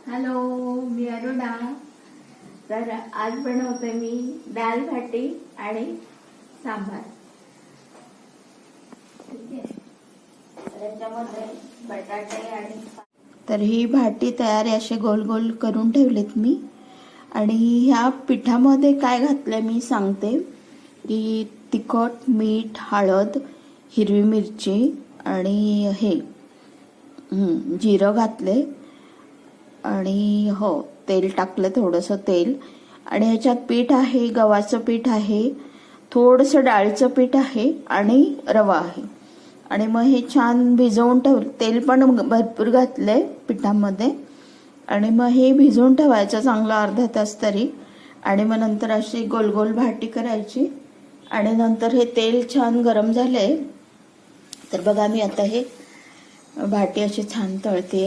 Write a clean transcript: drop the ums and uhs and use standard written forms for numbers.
Hello, मी अरुणा. तर आज बनवते मी दाल भाटी आणि सांबार. ठीक आहे. तर याच्यामध्ये बटाटे आणि तर ही भाटी तयार आहे. असे गोल गोल करून ठेवलेत मी. आणि ह्या पिठामध्ये काय घातलंय मी सांगते. की तिखट, मीठ, हळद, हिरवी मिरची आणि हे जिरं घातले आणि हो तेल टाकलं, थोडंसं तेल. आणि ह्याच्यात पीठ आहे, गव्हाचं पीठ आहे, थोडंसं डाळीचं पीठ आहे आणि रवा आहे. आणि मग हे छान भिजवून ठेवलं. तेल पण भरपूर घातलंय पिठामध्ये. आणि मग हे भिजवून ठेवायचं चांगलं अर्धा तास तरी. आणि मग नंतर अशी गोल गोल भाटी करायची. आणि नंतर हे तेल छान गरम झालंय तर बघा मी आता हे भाटी अशी छान तळते.